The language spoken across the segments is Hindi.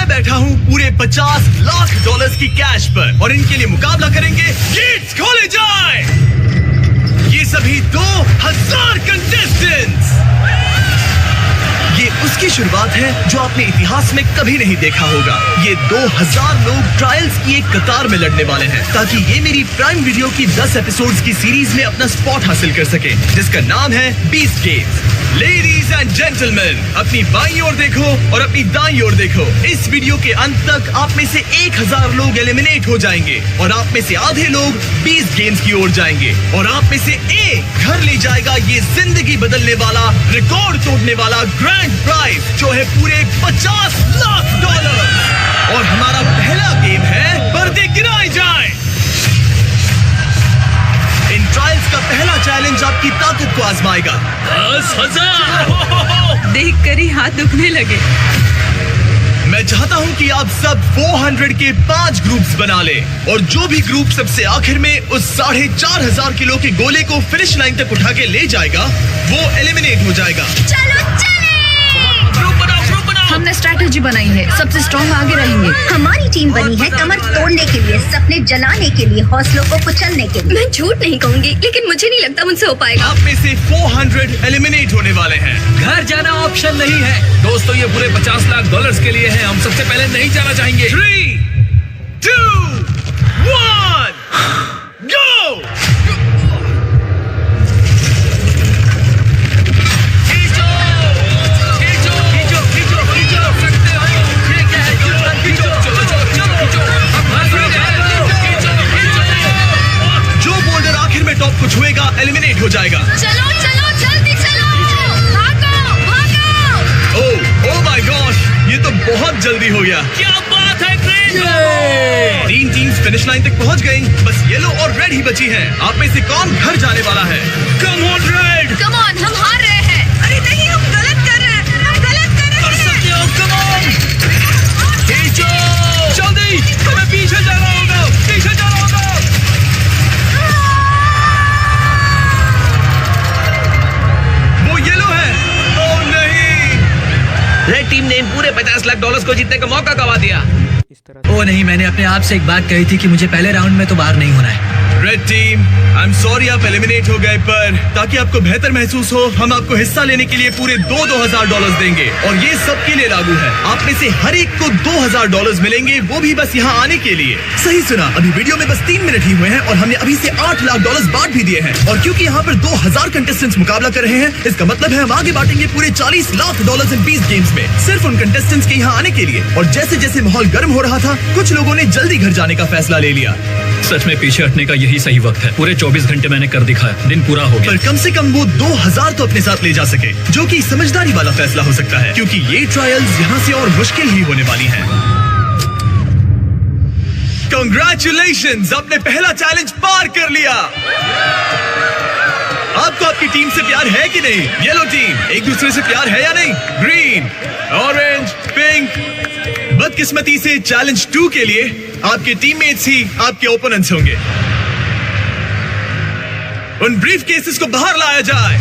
बैठा हूँ पूरे 50 लाख डॉलर्स की कैश पर और इनके लिए मुकाबला करेंगे। गेट्स खोले जाए। ये सभी 2000 कंटेस्टेंट्स। ये उसकी शुरुआत है जो आपने इतिहास में कभी नहीं देखा होगा। ये 2000 लोग ट्रायल्स की एक कतार में लड़ने वाले हैं ताकि ये मेरी प्राइम वीडियो की 10 एपिसोड्स की सीरीज में अपना स्पॉट हासिल कर सके, जिसका नाम है beast games. Ladies and gentleman, अपनी बाईं ओर देखो और अपनी दाईं ओर देखो। इस वीडियो के अंत तक आप में से 1000 लोग एलिमिनेट हो जाएंगे और आप में से आधे लोग बीस्ट गेम्स की ओर जाएंगे और आप में से एक घर ले जाएगा ये जिंदगी बदलने वाला, रिकॉर्ड तोड़ने वाला ग्रैंड प्राइज, जो है पूरे 50 लाख डॉलर। और हमारा पहला गेम है पर्दे गिराए जाए। इन ट्रायल्स का पहला चैलेंज आपकी ताकत को आजमाएगा। 10,000 देखकर ही हाथ दुखने लगे। मैं चाहता हूं कि आप सब 400 के 5 ग्रुप्स बना ले और जो भी ग्रुप सबसे आखिर में उस 4,500 किलो के गोले को फिनिश लाइन तक उठा के ले जाएगा, वो एलिमिनेट हो जाएगा। चलो चले। हमने स्ट्रैटेजी बनाई है, सबसे स्ट्रॉन्ग आगे रहेंगे। हमारी टीम बनी है कमर तोड़ने के लिए, सपने जलाने के लिए, हौसलों को कुचलने के लिए। मैं झूठ नहीं कहूंगी, लेकिन मुझे नहीं लगता मुझसे हो पाएगा। आप में से 400 एलिमिनेट होने वाले हैं। घर जाना ऑप्शन नहीं है दोस्तों, ये पूरे 50 लाख डॉलर्स के लिए है। हम सबसे पहले नहीं जाना चाहेंगे। 3, 2, 1, go! टॉप को छुएगा एलिमिनेट हो जाएगा। चलो चलो जल्दी चलो, भागो भागो। ओह माय गॉश, ये तो बहुत जल्दी हो गया। क्या बात है ग्रेट। 3 टीम्स फिनिश लाइन तक पहुंच गई, बस येलो और रेड ही बची हैं। आप में से कौन घर जाने वाला है? Come on red, come on, हम हार रहे हैं। अरे नहीं, हम गलत कर रहे हैं, हम गलत कर रहे हैं। कर सकते हो, कम ऑन। खींचो जल्दी, हमें पीछे जाना होगा, पीछे जाना होगा। रेड टीम ने इन पूरे 50 लाख डॉलर्स को जीतने का मौका गवा दिया। ओ नहीं, मैंने अपने आप से एक बात कही थी कि मुझे पहले राउंड में तो बाहर नहीं होना है। Red team, I am sorry आप एलिमिनेट हो गए, पर ताकि आपको बेहतर महसूस हो, हम आपको हिस्सा लेने के लिए पूरे 2,000 डॉलर्स देंगे और ये सबके लिए लागू है। आप में से हर एक को 2,000 डॉलर्स मिलेंगे, वो भी बस यहाँ आने के लिए। सही सुना, अभी वीडियो में बस 3 मिनट ही हुए हैं और हमने अभी से 8 लाख डॉलर्स बांट भी दिए हैं। और क्योंकि यहाँ पर 2,000 कंटेस्टेंट्स मुकाबला कर रहे हैं, इसका मतलब है हम आगे बांटेंगे पूरे 40 लाख डॉलर्स इन 20 गेम्स में, सिर्फ उन कंटेस्टेंट्स के यहाँ आने के लिए। और जैसे जैसे माहौल गर्म हो रहा था, कुछ लोगों ने जल्दी घर जाने का फैसला ले लिया। सच में पीछे हटने का यही सही वक्त है। पूरे 24 घंटे मैंने कर दिखाया, दिन पूरा हो गया। पर कम से कम वो 2,000 तो अपने साथ ले जा सके, जो कि समझदारी वाला फैसला हो सकता है, क्योंकि ये ट्रायल्स यहाँ से और मुश्किल ही होने वाली हैं। Congratulations, आपने पहला चैलेंज पार कर लिया। आपको आपकी टीम से प्यार है कि नहीं? येलो टीम, एक दूसरे से प्यार है या नहीं? Green, orange, pink. बदकिस्मती से चैलेंज 2 के लिए आपके टीममेट्स ही आपके ओपोनेंट्स होंगे। उन ब्रीफ केसेस को बाहर लाया जाए।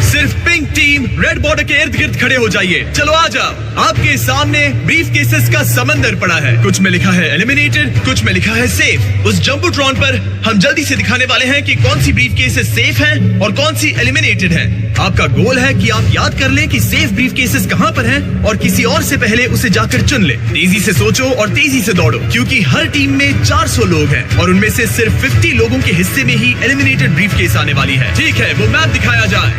सिर्फ पिंक टीम रेड बॉर्डर के इर्द गिर्द खड़े हो जाइए। चलो आ जाओ। आपके सामने ब्रीफ केसेस का समंदर पड़ा है। कुछ में लिखा है एलिमिनेटेड, कुछ में लिखा है सेफ। उस जंबोट्रॉन पर हम जल्दी से दिखाने वाले हैं कि कौन सी ब्रीफ केसेस सेफ हैं और कौन सी एलिमिनेटेड हैं। आपका गोल है कि आप याद कर लें कि सेफ ब्रीफ केसेस कहां पर हैं और किसी और से पहले उसे जाकर चुन ले। तेजी से सोचो और तेजी से दौड़ो, क्योंकि हर टीम में 400 लोग हैं और उनमें से सिर्फ 50 लोगों के हिस्से में ही एलिमिनेटेड ब्रीफ केस आने वाली है। ठीक है, वो मैप दिखाया जाए।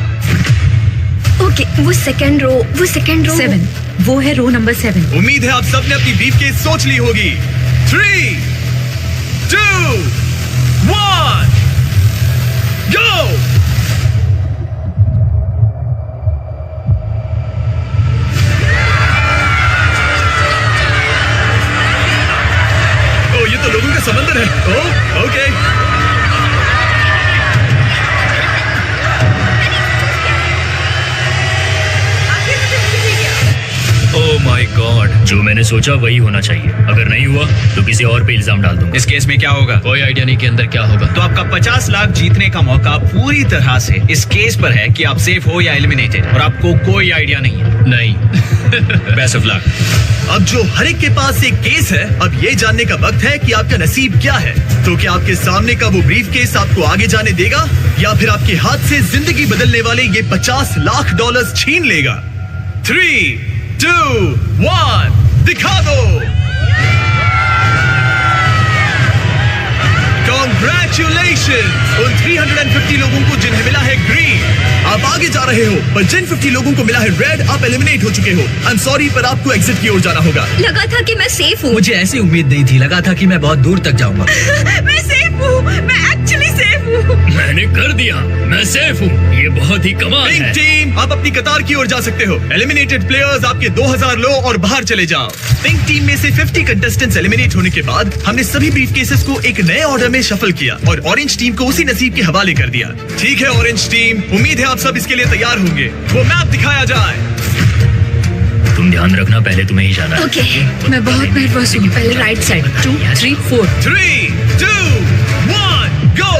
ओके, वो सेकंड रो 7, वो है रो नंबर 7। उम्मीद है आप सबने अपनी ब्रीफ केस सोच ली होगी। 3, 2, 1, go! ओ, ये तो लोगों का समंदर है। Oh, okay. Oh my God, God, जो मैंने सोचा वही होना चाहिए। अगर नहीं हुआ तो किसी और पे इल्जाम डाल दूंगा। इस केस में क्या होगा? कोई आइडिया नहीं कि अंदर क्या होगा। तो आपका 50 लाख जीतने का मौका पूरी तरह से इस केस पर है कि आप सेफ हो या एलिमिनेटेड, और आपको कोई आइडिया नहीं है। नहीं। Best of luck. अब जो हर एक के पास एक केस है, अब ये जानने का वक्त है कि आपका नसीब क्या है। तो क्या आपके सामने का वो ब्रीफ केस आपको आगे जाने देगा, या फिर आपके हाथ से जिंदगी बदलने वाले ये $50 लाख छीन लेगा? 3, 2, 1, दिखा दो। Congratulations उन 350 लोगों को जिन्हें मिला है ग्रीन, आप आगे जा रहे हो, पर जिन 50 लोगों को मिला है रेड, आप एलिमिनेट हो चुके हो। आई एम सॉरी, पर आपको एग्जिट की ओर जाना होगा। लगा था कि मैं सेफ हूँ। मुझे ऐसी उम्मीद नहीं थी, लगा था कि मैं बहुत दूर तक जाऊंगा। मैं सेफ हूँ, मैं एक्चुअली सेफ हूँ। मैंने कर दिया, मैं सेफ हूँ। ये बहुत ही कमाल पिंक है। टीम, आप अपनी कतार की ओर जा सकते हो। एलिमिनेटेड प्लेयर्स आपके 2000 लो और बाहर चले जाओ। पिंक टीम में से 50 कंटेस्टेंट्स एलिमिनेट होने के बाद हमने सभी ब्रीफ केसेस को एक नए ऑर्डर में शफल किया और ऑरेंज टीम को उसी नसीब के हवाले कर दिया। ठीक है ऑरेंज टीम, उम्मीद है आप सब इसके लिए तैयार होंगे। वो मैप दिखाया जाए। तुम ध्यान रखना, पहले तुम्हें ही जाना है। ओके। मैं बहुत नर्वस हूँ। पहले राइट साइड, 2, 3, 4। 3, 2, 1, गो।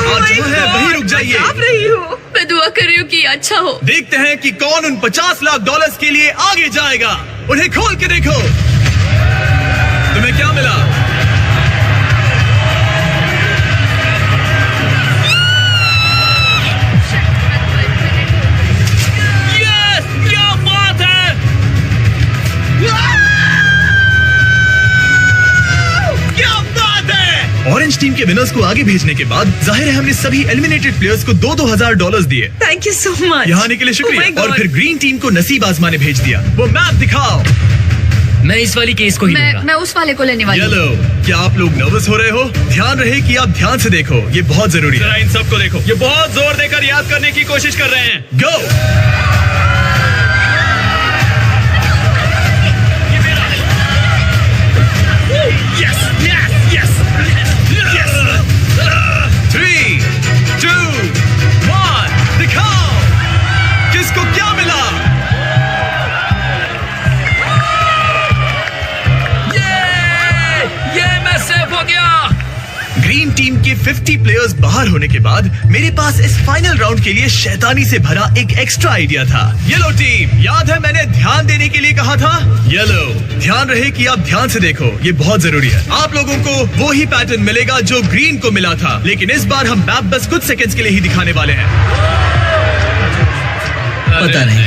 आप जहाँ हैं वहीं रुक जाइए। कांप रही हूँ। मैं दुआ कर रही हूँ कि अच्छा हो। देखते हैं कि कौन उन $50 लाख के लिए आगे जाएगा। उन्हें खोल के देखो, तुम्हें क्या मिला? यस, क्या बात है। क्या बात है! ऑरेंज टीम के विनर्स को आगे भेजने के बाद जाहिर है हमने सभी एलिमिनेटेड प्लेयर्स को $2,000 दिए। Thank you so much. यहाँ आने के लिए Oh my शुक्रिया। God. और फिर ग्रीन टीम को नसीब आजमाने भेज दिया। वो मैप दिखाओ। मैं इस वाली केस को ही लूंगा। मैं उस वाले को लेने वाली हूँ। येलो, क्या आप लोग नर्वस हो रहे हो? ध्यान रहे कि आप ध्यान से देखो, ये बहुत जरूरी है। इन सबको देखो, ये बहुत जोर देकर याद करने की कोशिश कर रहे हैं। Go. Yes yes yes yes. 3, 2, 1, दिखाओ किसको क्या मिला। ये मैं सेफ हो गया। ग्रीन टीम के 50 प्लेयर्स बाहर होने के बाद मेरे पास इस फाइनल राउंड के लिए शैतानी से भरा एक एक्स्ट्रा आइडिया था। येलो टीम, याद है मैंने ध्यान देने के लिए कहा था? येलो, ध्यान रहे कि आप ध्यान से देखो, ये बहुत जरूरी है। आप लोगों को वो ही पैटर्न मिलेगा जो ग्रीन को मिला था, लेकिन इस बार हम मैप बस कुछ सेकंड्स के लिए ही दिखाने वाले हैं। पता नहीं,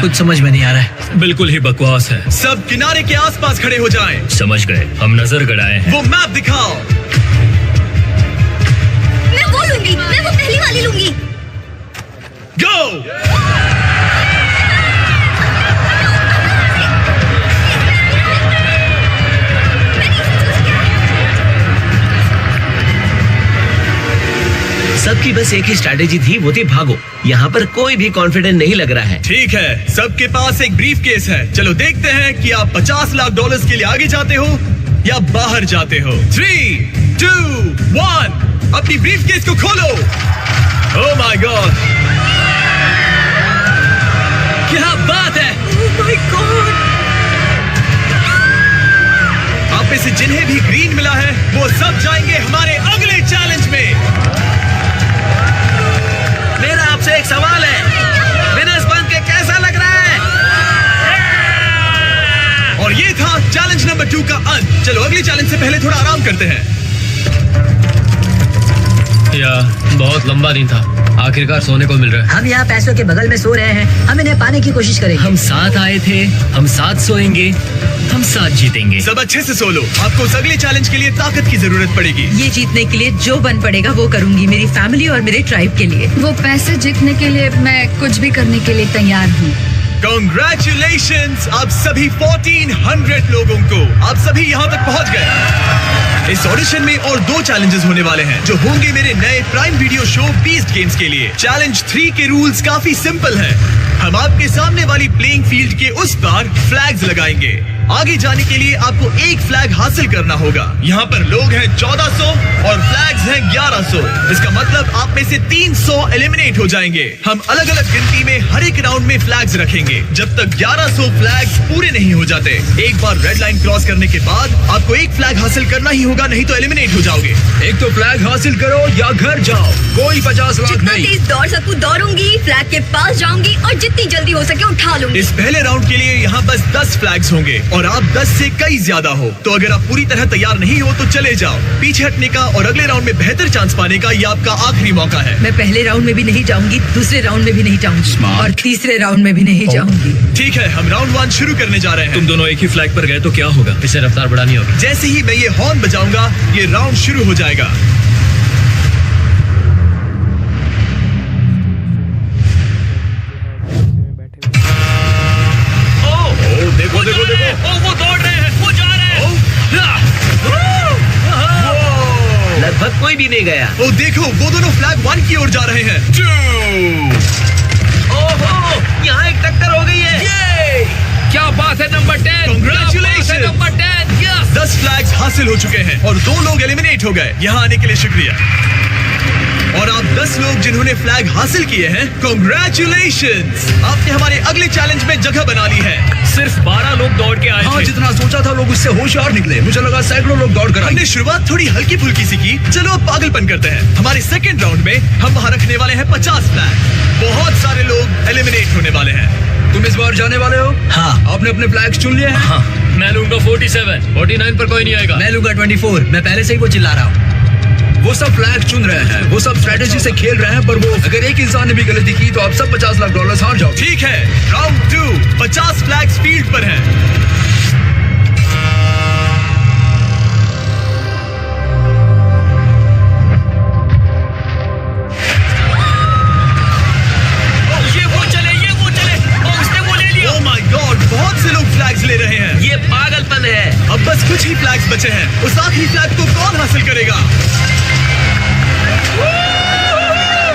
कुछ समझ में नहीं आ रहा है। बिल्कुल ही बकवास है। सब किनारे के आसपास खड़े हो जाएं। समझ गए, हम नजर गड़ाए हैं। वो मैप दिखाओ। मैं वो लूंगी, मैं वो पहली वाली लूंगी। गो। सबकी बस एक ही स्ट्रैटेजी थी, वो थी भागो। यहाँ पर कोई भी कॉन्फिडेंट नहीं लग रहा है। ठीक है, सबके पास एक ब्रीफ केस है। चलो देखते हैं कि आप $50 लाख के लिए आगे जाते हो या बाहर जाते हो। 3, 2, 1, अपनी ब्रीफ केस को खोलो। ओह माय गॉड, क्या बात है। Oh my God. आप में से जिन्हें भी ग्रीन मिला है वो सब जाएंगे हमारे अगले चैलेंज में। मेरा आपसे एक सवाल है, विनर्स बन के कैसा लग रहा है? और ये था चैलेंज नंबर 2 का अंत। चलो अगले चैलेंज से पहले थोड़ा आराम करते हैं। बहुत लंबा दिन था, आखिरकार सोने को मिल रहा है। हम यहाँ पैसों के बगल में सो रहे हैं, हम इन्हें पाने की कोशिश करेंगे। हम साथ आए थे, हम साथ सोएंगे, हम साथ जीतेंगे। सब अच्छे से सो लो, आपको उस अगले चैलेंज के लिए ताकत की जरूरत पड़ेगी। ये जीतने के लिए जो बन पड़ेगा वो करूंगी, मेरी फैमिली और मेरे ट्राइब के लिए। वो पैसे जीतने के लिए मैं कुछ भी करने के लिए तैयार हूँ। Congratulations, आप सभी 1400 लोगों को, आप सभी यहाँ तक पहुँच गए। इस ऑडिशन में और 2 चैलेंजेस होने वाले हैं जो होंगे मेरे नए prime video show beast games के लिए। चैलेंज 3 के रूल्स काफी सिंपल हैं। हम आपके सामने वाली प्लेइंग फील्ड के उस पार फ्लैग्स लगाएंगे। आगे जाने के लिए आपको एक फ्लैग हासिल करना होगा। यहाँ पर लोग हैं 1400 और फ्लैग्स हैं 1100। इसका मतलब आप में से 300 एलिमिनेट हो जाएंगे। हम अलग अलग गिनती में हर एक राउंड में फ्लैग्स रखेंगे जब तक 1100 फ्लैग्स पूरे नहीं हो जाते। एक बार रेड लाइन क्रॉस करने के बाद आपको एक फ्लैग हासिल करना ही होगा, नहीं तो एलिमिनेट हो जाओगे। एक तो फ्लैग हासिल करो या घर जाओ, कोई 50 लाख जितना नहीं। तेज दौड़ सकूं दौड़ूंगी, फ्लैग के पास जाऊंगी और जितनी जल्दी हो सके उठा लूंगी। इस पहले राउंड के लिए यहाँ बस 10 फ्लैग्स होंगे और आप 10 से कई ज्यादा हो, तो अगर आप पूरी तरह तैयार नहीं हो तो चले जाओ। पीछे हटने का और अगले राउंड में बेहतर चांस पाने का ये आपका आखिरी मौका है। मैं पहले राउंड में भी नहीं जाऊंगी, दूसरे राउंड में भी नहीं जाऊंगी और तीसरे राउंड में भी नहीं जाऊंगी। ठीक है, हम राउंड 1 शुरू करने जा रहे हैं। तुम दोनों एक ही फ्लैग पर गए तो क्या होगा? इसे रफ्तार बढ़ानी होगी। जैसे ही मैं ये हॉर्न बजाऊंगा ये राउंड शुरू हो जाएगा। देखो देखो देखो, वो दौड़ रहे हैं, वो जा रहे हैं। लगभग कोई भी नहीं गया। ओ देखो, वो दोनों फ्लैग 1 की ओर जा रहे हैं। ओहो, यहाँ एक टक्कर हो गई है। ये क्या बात है number 10। Congratulations! Number 10, yes. 10 flags हासिल हो चुके हैं और 2 लोग एलिमिनेट हो गए। यहाँ आने के लिए शुक्रिया। और आप 10 लोग जिन्होंने फ्लैग हासिल किए हैं, कांग्रेचुलेशंस! आपने हमारे अगले चैलेंज में जगह बना ली है। सिर्फ 12 लोग दौड़ के आए हाँ, थे। जितना सोचा था लोग उससे होशियार निकले। मुझे लगा सैकड़ों लोग दौड़ कर हमने आएंगे। शुरुआत थोड़ी हल्की फुल्की सी की, चलो अब पागलपन करते हैं। हमारे सेकंड राउंड में हम वहाँ रखने वाले हैं 50 फ्लैग। बहुत सारे लोग एलिमिनेट होने वाले हैं। तुम इस बार जाने वाले हो? हाँ। आपने अपने फ्लैग्स चुन लिए हैं? हाँ। मैं लूंगा 47, 49 पर कोई नहीं आएगा। मैं लूंगा 24। मैं पहले से ही वो चिल्ला रहा हूँ। वो सब फ्लैग चुन रहे हैं, वो सब स्ट्रेटेजी से खेल रहे हैं, पर वो अगर एक इंसान ने भी गलती की तो आप सब $50 लाख हार जाओ। ठीक है, राउंड 2, 50 फ्लैग्स फील्ड पर हैं। उसने वो ले लिया। Oh my God, बहुत से लोग फ्लैग्स ले रहे हैं। ये पागलपन है। अब बस कुछ ही फ्लैग्स बचे हैं। उस आखिरी फ्लैग को कौन हासिल करेगा?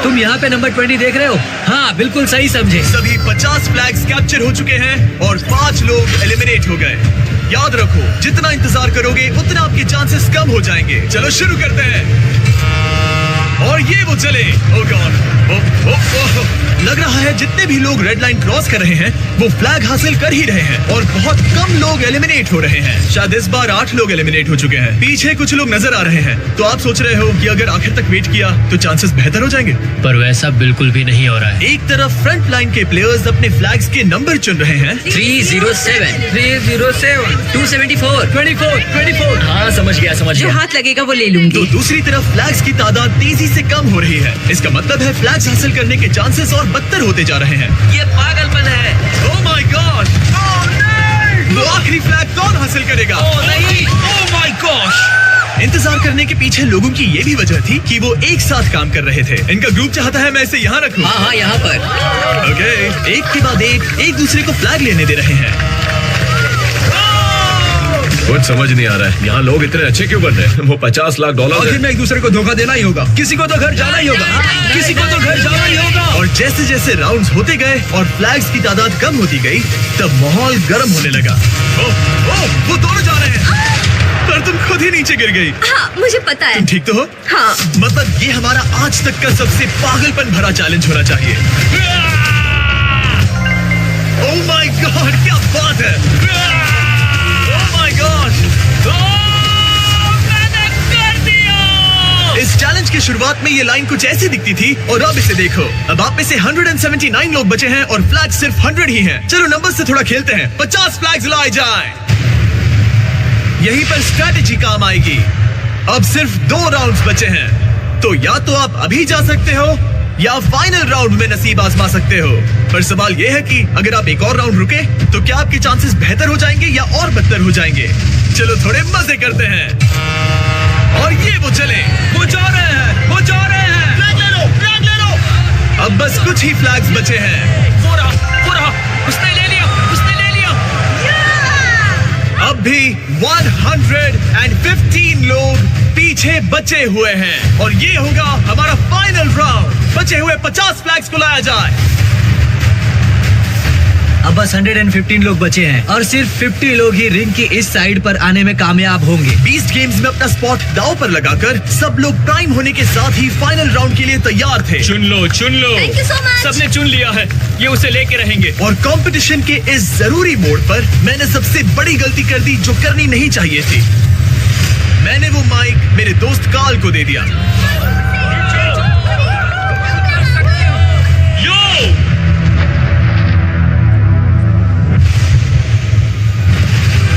तुम यहाँ पे नंबर 20 देख रहे हो? हाँ, बिल्कुल सही समझे। सभी 50 फ्लैग्स कैप्चर हो चुके हैं और 5 लोग एलिमिनेट हो गए। याद रखो, जितना इंतजार करोगे उतना आपके चांसेस कम हो जाएंगे। चलो शुरू करते हैं। और ये वो चले। Oh God! लग रहा है जितने भी लोग रेड लाइन क्रॉस कर रहे हैं वो फ्लैग हासिल कर ही रहे हैं और बहुत कम लोग एलिमिनेट हो रहे हैं। शायद इस बार 8 लोग एलिमिनेट हो चुके हैं। पीछे कुछ लोग नजर आ रहे हैं, तो आप सोच रहे हो कि अगर आखिर तक वेट किया तो चांसेस बेहतर हो जाएंगे। पर वैसा बिल्कुल भी नहीं हो रहा है। एक तरफ फ्रंट लाइन के प्लेयर्स अपने फ्लैग्स के नंबर चुन रहे हैं। 307, 307, 274, 24, 24। हाँ, समझ गया जो हाथ लगेगा वो ले तो लूंगी। दूसरी तरफ फ्लैग्स की तादाद तेजी से कम हो रही है। इसका मतलब है फ्लैग्स हासिल करने के चांसेस और बदतर होते जा रहे हैं। ये पागलपन है। Oh my God! वो आखिरी फ्लैग कौन हासिल करेगा? नहीं। Oh my gosh! इंतजार करने के पीछे लोगों की ये भी वजह थी कि वो एक साथ काम कर रहे थे। इनका ग्रुप चाहता है मैं इसे यहाँ रखूं। हाँ, यहाँ पर। ओके, एक के बाद एक दूसरे को फ्लैग लेने दे रहे हैं। कुछ समझ नहीं आ रहा है, यहाँ लोग इतने अच्छे क्यों बन रहे हैं? वो $50 लाख आखिर में एक दूसरे को धोखा देना ही होगा। किसी को तो घर जाना ही होगा। किसी को तो घर जाना ही होगा। और जैसे जैसे राउंड्स होते गए और फ्लैग्स की तादाद कम होती गई, तब माहौल गर्म होने लगा। ओह, वो दोनों जा रहे हैं। पर तुम खुद ही नीचे गिर गई। हाँ, मुझे पता है। तुम ठीक तो हो? हाँ। मतलब ये हमारा आज तक का सबसे पागलपन भरा चैलेंज होना चाहिए। ओह माय गॉड, क्या बात है! ओह माय गॉड! मैंने कर दिया। इस चैलेंज की शुरुआत में ये लाइन कुछ ऐसी दिखती थी और अब इसे देखो। अब आप में से 179 लोग बचे हैं और फ्लैग सिर्फ 100 ही हैं। चलो नंबर से थोड़ा खेलते हैं। 50 फ्लैग्स लाए जाएं। यहीं पर स्ट्रैटेजी काम आएगी। अब सिर्फ 2 राउंड्स बचे हैं, तो या तो आप अभी जा सकते हो या फाइनल राउंड में नसीब आजमा सकते हो। पर सवाल यह है कि अगर आप एक और राउंड रुके तो क्या आपके चांसेस बेहतर हो जाएंगे या और बदतर हो जाएंगे। चलो थोड़े मजे करते हैं। और ये वो चले, वो जा रहे हैं, वो जा रहे हैं। फ्लैग ले लो, फ्लैग ले लो। अब बस कुछ ही फ्लैग्स बचे हैं। वो रहा, उसने ले लिया। अब भी 115 लोग पीछे बचे हुए हैं और ये होगा हमारा फाइनल राउंड। बचे हुए 50 फ्लैग्स को लाया जाए। अब बस 115 लोग बचे हैं और सिर्फ 50 लोग ही रिंग की इस साइड पर आने में कामयाब होंगे। बीस्ट गेम्स में अपना स्पॉट दांव पर लगाकर सब लोग प्राइम होने के साथ ही फाइनल राउंड के लिए तैयार थे। चुन लो। Thank you so much. सबने चुन लिया है, ये उसे लेके रहेंगे। और कंपटीशन के इस जरूरी मोड़ पर मैंने सबसे बड़ी गलती कर दी जो करनी नहीं चाहिए थी। मैंने वो माइक मेरे दोस्त कार्ल को दे दिया।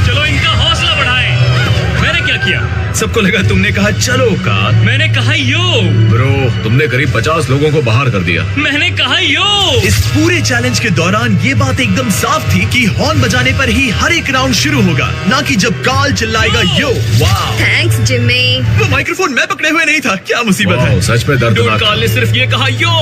चलो इनका हौसला बढ़ाएं। मैंने क्या किया? सबको लगा तुमने कहा चलो कार्ल। मैंने कहा यो। ब्रो, तुमने करीब 50 लोगों को बाहर कर दिया। मैंने कहा यो। इस पूरे चैलेंज के दौरान ये बात एकदम साफ थी कि हॉर्न बजाने पर ही हर एक राउंड शुरू होगा, ना कि जब कार्ल चिल्लाएगा यो। वाह, थैंक्स जिम्मी। वो माइक्रोफोन मैं पकड़े हुए नहीं था। क्या मुसीबत है। वाह, सच में दर्दनाक। कार्ल ने सिर्फ ये कहा यो।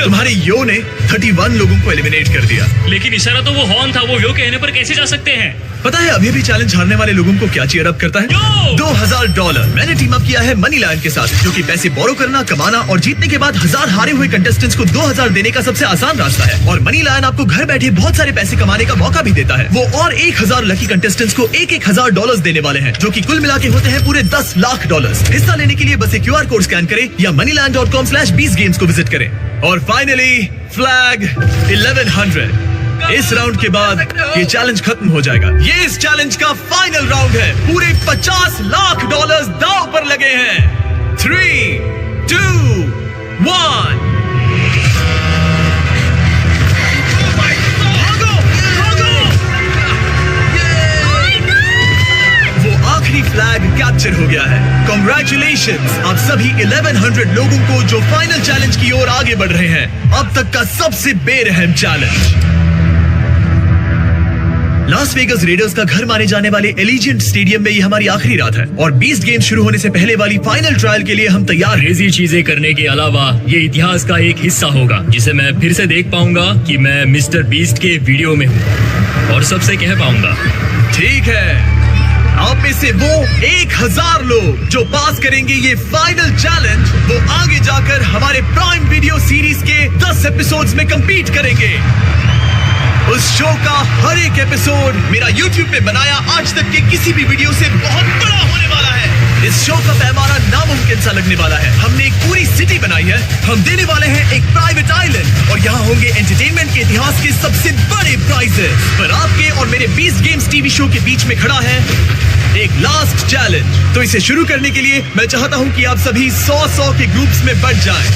तुम्हारे यो ने 31 लोगों को एलिमिनेट कर दिया। लेकिन इशारा तो वो हॉर्न था, वो यो कहने पर कैसे जा सकते हैं? पता है अभी भी चैलेंज हारने वाले लोगों को क्या चीयर अप करता है? $2000। मैंने टीम अप किया है मनी लायन के साथ, जो कि पैसे बोरो करना, कमाना और जीतने के बाद 1000 हारे हुए कंटेस्टेंट्स को 2000 देने का सबसे आसान रास्ता है। और मनी लायन आपको घर बैठे बहुत सारे पैसे कमाने का मौका भी देता है। वो और 1000 लकी कंटेस्टेंट्स को $1000 देने वाले हैं, जो कि कुल मिला के होते हैं पूरे $10 लाख। हिस्सा लेने के लिए बस एक QR कोड स्कैन करें या moneyland.com/beastgames को विजिट करें। और फाइनली फ्लैग 1100। इस राउंड के बाद ये चैलेंज खत्म हो जाएगा। ये इस चैलेंज का फाइनल राउंड है। पूरे $50 लाख दांव पर लगे हैं। 3, 2, 1। वो आखिरी फ्लैग कैप्चर हो गया है। Congratulations आप सभी 1100 लोगों को जो फाइनल चैलेंज की ओर आगे बढ़ रहे हैं। अब तक का सबसे बेरहम चैलेंज। लास वेगस रेडर्स का घर माने जाने वाले एलिजेंट स्टेडियम में ये हमारी आखिरी रात है और बीस्ट गेम शुरू होने से पहले वाली फाइनल ट्रायल के लिए हम तैयार हैं। क्रेजी चीजें करने के अलावा ये इतिहास का एक हिस्सा होगा जिसे मैं फिर से देख पाऊंगा कि मैं मिस्टर बीस्ट के वीडियो में हूँ और सबसे कह पाऊंगा। ठीक है, आप में से वो 1000 लोग जो पास करेंगे ये फाइनल चैलेंज, वो आगे जाकर हमारे प्राइम वीडियो सीरीज के 10 एपिसोड्स में compete करेंगे। उस शो का हर एक एपिसोड मेरा YouTube पे बनाया आज तक के किसी भी वीडियो से बहुत बड़ा होने वाला है। इस शो का पैमाना नामुमकिन सा लगने वाला है। हमने एक पूरी सिटी बनाई है। हम देने वाले हैं एक प्राइवेट आइलैंड और यहाँ होंगे एंटरटेनमेंट के इतिहास के सबसे बड़े प्राइजेस। पर आपके और मेरे बीस्ट गेम्स टीवी शो के बीच में खड़ा है एक लास्ट चैलेंज। तो इसे शुरू करने के लिए मैं चाहता हूँ कि आप सभी 100 के ग्रुप्स में बंट जाएं।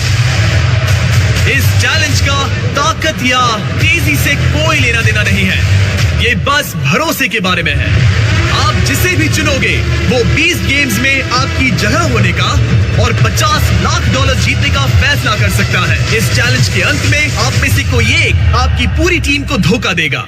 इस चैलेंज का ताकत या तेजी से कोई लेना देना नहीं है, ये बस भरोसे के बारे में है। आप जिसे भी चुनोगे वो बीस्ट गेम्स में आपकी जगह होने का और $50 लाख जीतने का फैसला कर सकता है। इस चैलेंज के अंत में आप में से कोई एक आपकी पूरी टीम को धोखा देगा।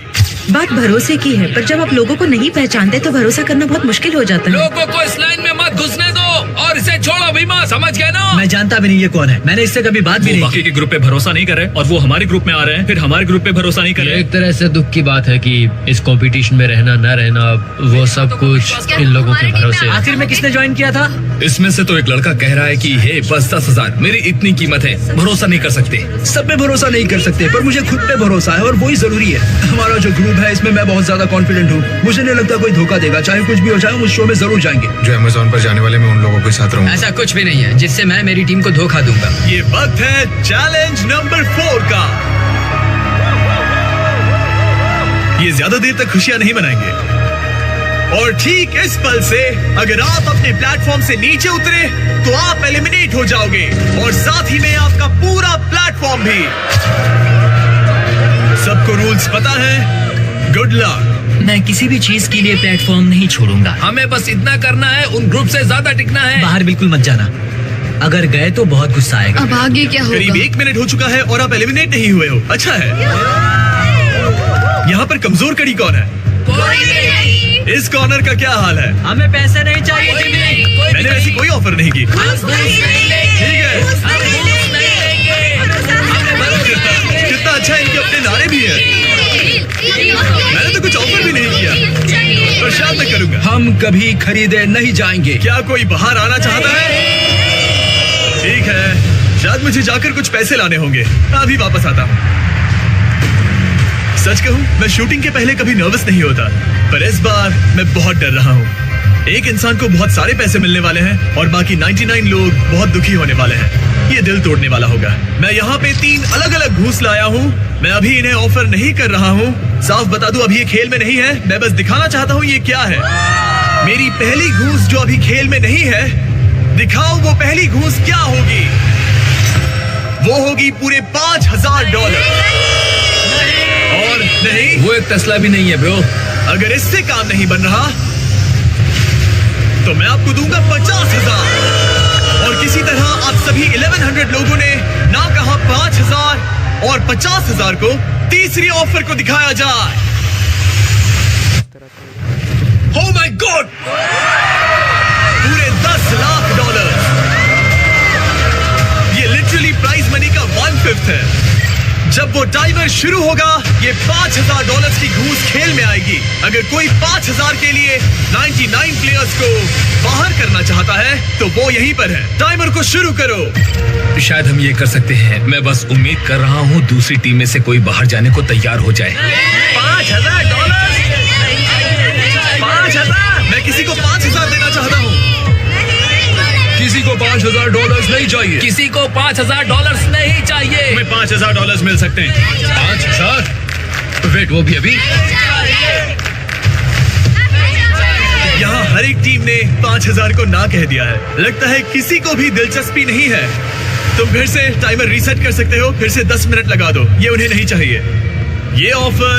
बात भरोसे की है, पर जब आप लोगों को नहीं पहचानते तो भरोसा करना बहुत मुश्किल हो जाता है। लोगों को इस लाइन में मत घुसने दो और इसे छोड़ो भीमा, समझ गए ना? मैं जानता भी नहीं ये कौन है, मैंने इससे कभी बात भी नहीं बाकी के ग्रुप पे भरोसा नहीं कर रहे और वो हमारे ग्रुप में आ रहे हैं, फिर हमारे ग्रुप पे भरोसा नहीं कर रहे। एक तरह से दुख की बात है कि इस कंपटीशन में रहना न रहना वो सब कुछ इन लोगों के भरोसे। आखिर में किसने ज्वाइन किया था? इसमें से तो एक लड़का कह रहा है कि हे बस 10,000 मेरी इतनी कीमत है, भरोसा नहीं कर सकते। सब पे भरोसा नहीं कर सकते, पर मुझे खुद पे भरोसा है और वही जरूरी है। हमारा जो ग्रुप है इसमें मैं बहुत ज्यादा कॉन्फिडेंट हूँ। मुझे नहीं लगता कोई धोखा देगा, चाहे कुछ भी हो जाए, उस शो में जरूर जाएंगे। जो अमेज़न पर जाने वाले मैं उन लोगों के साथ रहूंगा। ऐसा कुछ भी नहीं है जिससे मैं मेरी टीम को धोखा दूंगा। ये वक्त है चैलेंज नंबर 4 का। ये ज्यादा देर तक खुशियां नहीं मनाएंगे और ठीक इस पल से अगर आप अपने प्लेटफॉर्म से नीचे उतरे तो आप एलिमिनेट हो जाओगे और साथ ही में आपका पूरा प्लेटफॉर्म भी। सबको रूल्स पता है? Good luck. मैं किसी भी चीज के लिए प्लेटफॉर्म नहीं छोड़ूंगा। हमें बस इतना करना है, उन ग्रुप से ज्यादा टिकना है। बाहर बिल्कुल मत जाना, अगर गए तो बहुत गुस्सा आएगा। अब आगे क्या होगा? करीब 1 मिनट हो चुका है और आप एलिमिनेट नहीं हुए हो। अच्छा है। यहाँ पर कमजोर कड़ी कौन है? इस कॉर्नर का क्या हाल है? हमें पैसे नहीं चाहिए जिम्मी। मैंने ऐसी कोई ऑफर नहीं की। ठीक है, कितना अच्छा है, इनके अपने नारे भी हैं। मैंने तो कुछ ऑफर भी नहीं किया, पर शायद मैं करूंगा। हम कभी खरीदे नहीं जाएंगे। क्या कोई बाहर आना चाहता है? ठीक है, शायद मुझे जाकर कुछ पैसे लाने होंगे, अभी वापस आता हूँ। सच कहूं, मैं शूटिंग के पहले कभी नर्वस नहीं होता, पर इस बार मैं बहुत डर रहा हूँ। एक इंसान को बहुत सारे पैसे मिलने वाले हैं और बाकी 99 लोग बहुत दुखी होने वाले हैं। ये दिल तोड़ने वाला होगा। मैं यहाँ पे 3 अलग अलग घूस लाया हूँ। मैं अभी इन्हें ऑफर नहीं कर रहा हूँ। साफ बता दूं, अभी ये खेल में नहीं है। मैं बस दिखाना चाहता हूँ ये क्या है। मेरी पहली घूस जो अभी खेल में नहीं है, दिखाओ वो पहली घूस क्या होगी। वो होगी पूरे $5000। और नहीं, वो एक टेस्ला भी नहीं है ब्रो। अगर इससे काम नहीं बन रहा तो मैं आपको दूंगा 50,000। और किसी तरह आप सभी 1100 लोगों ने ना कहा 5000 और 50,000 को तीसरी ऑफर को दिखाया जाए। Oh my God! पूरे $10 लाख। ये लिटरली प्राइज मनी का 1/5 है। जब वो टाइमर शुरू होगा, ये $5000 की घूस खेल में आएगी। अगर कोई 5000 के लिए 99 प्लेयर्स को बाहर करना चाहता है तो वो यहीं पर है। टाइमर को शुरू करो। शायद हम ये कर सकते हैं। मैं बस उम्मीद कर रहा हूँ दूसरी टीम में से कोई बाहर जाने को तैयार हो जाए। $5000। 5000। मैं किसी को 5000 देना चाहता हूँ। किसी को $5000 नहीं चाहिए। किसी को $5000 नहीं चाहिए। हमें $5000 मिल सकते हैं। 5000? वेट, वो भी अभी? यहाँ हर एक टीम ने 5000 को ना कह दिया है। लगता है किसी को भी दिलचस्पी नहीं है। तुम फिर से टाइमर रीसेट कर सकते हो। फिर से 10 मिनट लगा दो। ये उन्हें नहीं चाहिए। ये ऑफर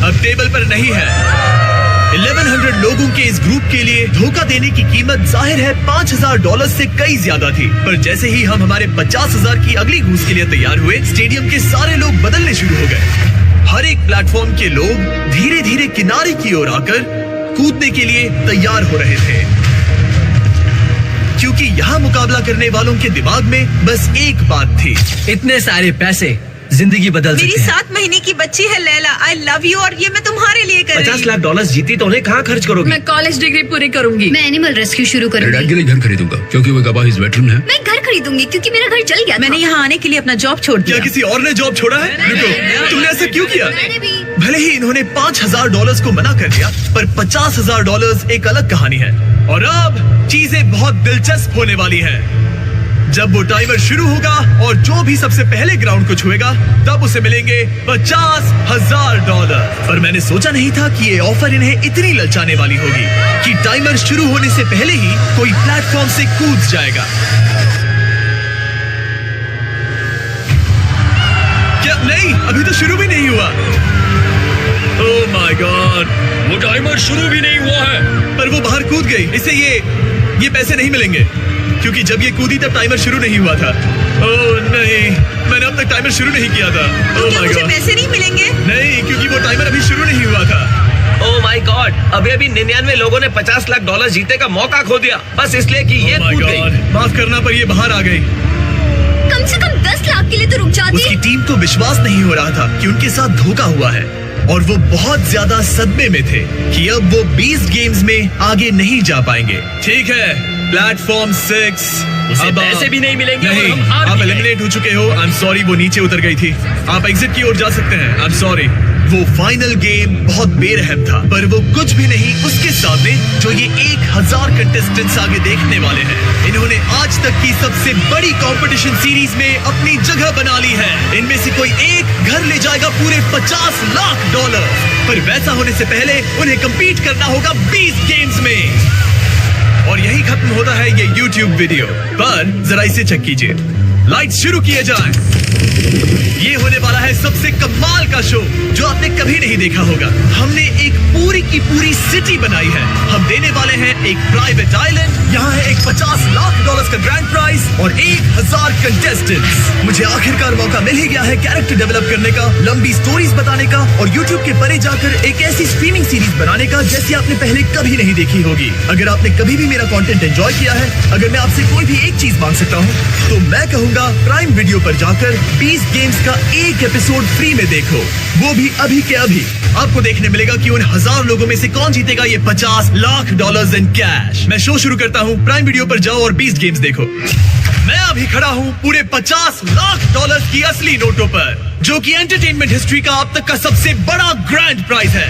अब टेबल पर नहीं है। 1100 लोगों के इस ग्रुप के लिए धोखा देने की कीमत जाहिर है $5000 से कई ज्यादा थी। पर जैसे ही हम हमारे 50,000 की अगली घूस के लिए तैयार हुए, स्टेडियम के सारे लोग बदलने शुरू हो गए। हर एक प्लेटफॉर्म के लोग धीरे धीरे किनारे की ओर आकर कूदने के लिए तैयार हो रहे थे, क्योंकि यहाँ मुकाबला करने वालों के दिमाग में बस एक बात थी। इतने सारे पैसे जिंदगी बदल मेरी सकते हैं। 7 महीने की बच्ची है लैला। आई लव यू और ये मैं तुम्हारे लिए कर रही $50 हूँ। लाख जीती तो उन्हें कहाँ खर्च करोगी? मैं कॉलेज डिग्री पूरी करूंगी। मैं एनिमल रेस्क्यू शुरू डैड करूंगी। के लिए घर खरीदूंगा क्योंकि वो गवाह वेटरन है। मैं घर खरीदूंगी क्योंकि मेरा घर चल गया था। मैंने यहाँ आने के लिए अपना जॉब छोड़ क्या दिया। किसी और ने जॉब छोड़ा है? रुको, तुमने ऐसा क्यों किया? मैंने भी। भले ही इन्होंने $5000 को मना कर दिया, पर $50,000 एक अलग कहानी है। और अब चीजें बहुत दिलचस्प होने वाली हैं। जब वो टाइमर शुरू होगा और जो भी सबसे पहले ग्राउंड को छुएगा, तब उसे मिलेंगे $50,000। पर मैंने सोचा नहीं था कि ये ऑफर इन्हें इतनी ललचाने वाली होगी कि टाइमर शुरू होने से पहले ही कोई प्लेटफॉर्म से कूद जाएगा। क्या? नहीं, अभी तो शुरू भी नहीं हुआ। ओह माय गॉड, वो टाइमर शुरू भी नहीं हुआ है। पर वो बाहर कूद गई। इसे ये पैसे नहीं मिलेंगे, क्योंकि जब ये कूदी तब टाइमर शुरू नहीं हुआ था। ओह नहीं, मैंने अब तक टाइमर शुरू नहीं किया था। तो ओह क्या माय मुझे गॉड, पैसे नहीं मिलेंगे? नहीं, क्योंकि वो टाइमर अभी शुरू नहीं हुआ था। ओह माय गॉड, अभी 99 लोगों ने $50 लाख जीतने का मौका खो दिया, बस इसलिए कि ये ओह माय कूद गॉड, गई। माफ करना, पर ये बाहर आ गई। कम से कम 10 लाख के लिए तो रुक जाती। उसकी टीम को विश्वास नहीं हो रहा था कि उनके साथ धोखा हुआ है, और वो बहुत ज्यादा सदमे में थे कि अब वो 20 गेम्स में आगे नहीं जा पाएंगे। ठीक है, प्लेटफॉर्म 6 उसे पैसे भी नहीं मिलेंगे और नहीं, हम हार आप भी गए। एलिमिनेट हो चुके हो। आई एम सॉरी, वो नीचे उतर गई थी। आप एग्जिट की ओर जा सकते हैं। I am sorry. वो फाइनल गेम बहुत बेरहम था, पर वो कुछ भी नहीं उसके सामने जो ये 1000 कंटेस्टेंट्स आगे देखने वाले हैं। इन्होंने आज तक की सबसे बड़ी कंपटीशन सीरीज में अपनी जगह बना ली है। इनमें से कोई एक घर ले जाएगा पूरे $50 लाख। पर वैसा होने से पहले उन्हें compete करना होगा 20 गेम्स में। और यही खत्म होता है ये YouTube वीडियो। पर जरा इसे चेक कीजिए। लाइट शुरू किए जाएं। ये होने वाला है सबसे कमाल का शो जो आपने कभी नहीं देखा होगा। हमने एक पूरी की पूरी सिटी बनाई है। हम देने वाले हैं एक प्राइवेट आइलैंड। यहाँ है एक $50 लाख का ग्रैंड प्राइज और 1000 कंटेस्टेंट्स। मुझे आखिरकार मौका मिल ही गया है कैरेक्टर डेवलप करने का, लंबी स्टोरीज बताने का और YouTube के परे जाकर एक ऐसी स्ट्रीमिंग सीरीज बनाने का जैसी आपने पहले कभी नहीं देखी होगी। अगर आपने कभी भी मेरा कंटेंट एंजॉय किया है, अगर मैं आपसे कोई भी एक चीज मांग सकता हूँ, तो मैं कहूंगा प्राइम वीडियो पर जाकर 20 गेम्स का एक एपिसोड फ्री में देखो, वो भी अभी के अभी। आपको देखने मिलेगा कि उन 1000 लोगों में से कौन जीतेगा ये $50 लाख इन कैश। मैं शो शुरू करता हूँ। प्राइम वीडियो पर जाओ और 20 गेम्स देखो। मैं अभी खड़ा हूँ पूरे 50 लाख डॉलर्स की असली नोटों पर, जो कि एंटरटेनमेंट हिस्ट्री का अब तक का सबसे बड़ा ग्रैंड प्राइज है।